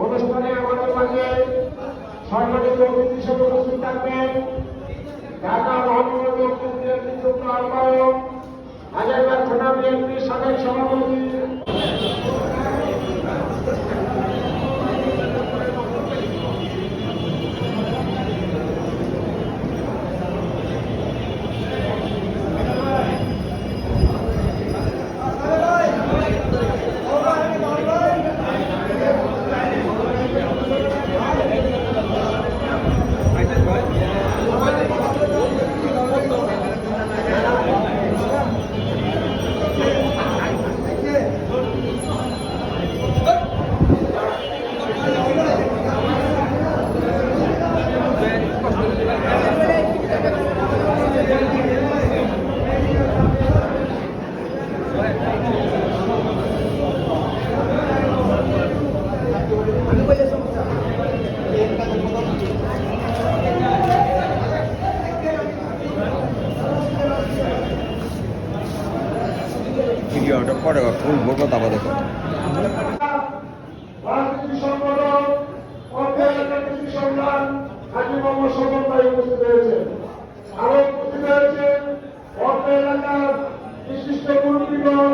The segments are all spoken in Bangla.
অনুষ্ঠানে আমাদের মাঝে সংগঠিত অতিথি হিসেবে উপস্থিত থাকবেন ঢাকা মহানগর কেন্দ্রের নিযুক্ত আহ্বায়ক হাজারবাগ থানা বিএনপির সাবেক সভাপতি ভিডিওটা পরে ফুল বলবো তারপর দেখো উপস্থিত হয়েছেন আরো উপস্থিত হয়েছেন অর্থ এলাকার বিশিষ্ট মুরব্বীগণ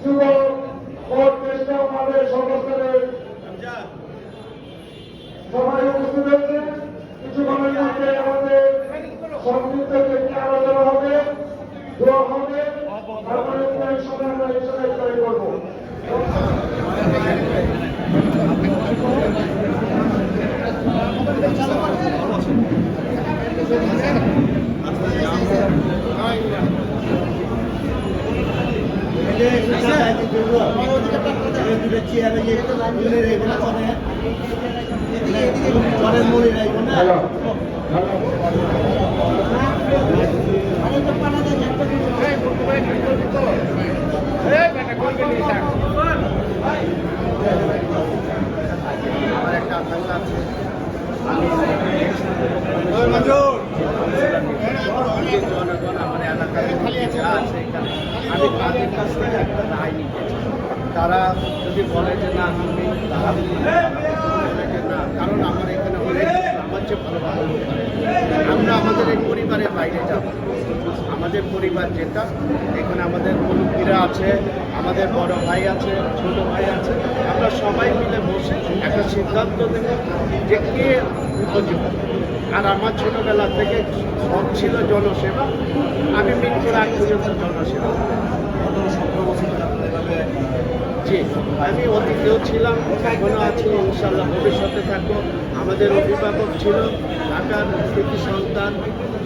যুবক ও জ্যেষ্ঠ আমাদের সংস্থানের সবাই উপস্থিত হয়েছে। কিছুক্ষণের মধ্যে আমাদের সংক্ষিপ্ত একটি আলোচনা হবে, দোয়া হবে, তারপরে সময় আমরা হিসাবে তৈরি করবো। তারা যদি বলে যে না কারণ আমার এখানে আমার চেয়ে ভালো ভালো আমরা আমাদের এই পরিবারের বাইরে যাব। আমাদের পরিবার যেটা এখানে আমাদের মুরব্বীরা আছে, আমাদের বড় ভাই আছে, ছোট ভাই আছে, আমরা সবাই মিলে বসে একটা সিদ্ধান্ত দেব যে কে উপযুক্ত। আর আমার ছোটোবেলা থেকে সব ছিল জনসেবা, আমি মৃত্যুর আগ পর্যন্ত জনসেবা। জি, আমি অতীতেও ছিলাম, এখনও আছি, ইনশাল্লাহ ভবিষ্যতে থাকবো। আমাদের অভিভাবক ছিল ঢাকার কৃতি সন্তান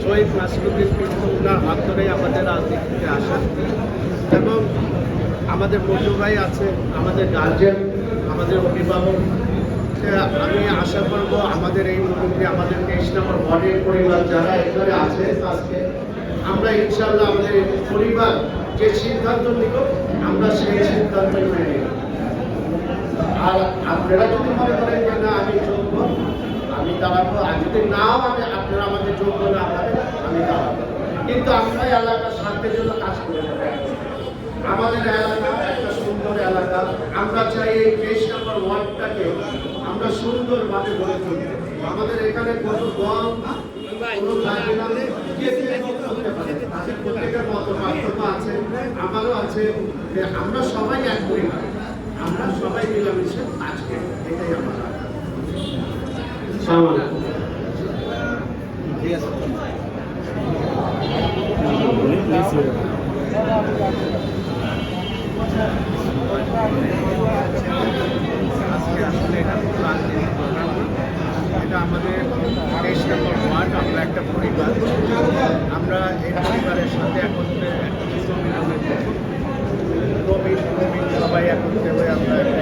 শহীদ নাসিরুদ্দিন পিন্টু, ওনার হাত ধরেই আমাদের রাজনীতিতে আসা। এবং আমাদের বন্ধু ভাই আছে, আমাদের গার্জেন, আমাদের অভিভাবক। আমি আশা করব আমাদের এই মুহূর্তে আমাদের 23 নম্বর ওয়ার্ডের পরিবার যারা এখানে আছে আজকে, আমরা ইনশাল্লাহ আমাদের পরিবার যে সিদ্ধান্ত নিব আমরা সেই সিদ্ধান্ত মেনে নিব। আর আপনারা যদি মনে করেন যে না আমি যোগ্য, আমি দাঁড়াবো, আর যদি নাও আপনারা আমাদের যোগ্য না পারেন আমি দাঁড়াবো, কিন্তু আমরা এলাকার স্বার্থের জন্য কাজ করে যাবো। আমাদের এলাকা একটা সুন্দর এলাকা, আমরা চাই এই 23 নম্বর ওয়ার্ডটাকে আমরা সুন্দরভাবে গড়ে তুলতে। আমাদের এখানে কোনো দল কোনো জায়গা তাদের প্রত্যেকের মত পার্থক্য আছে, আমারও আছে, যে আমরা সবাই এক পরিবার, আমরা সবাই মিলেমিশে কাজ করি, এটাই আমার। ঠিক আছে। আজকে আসলে এটা খুব রাজনীতি প্রোগ্রাম না। এটা আমাদের 23 নম্বর ওয়ার্ড, আমরা একটা পরিবার। আমরা এই পরিবারের সাথে একত্রে একটা ছোট মিলনের প্রবীণ সবাই একত্রে হয়ে আমরা একটা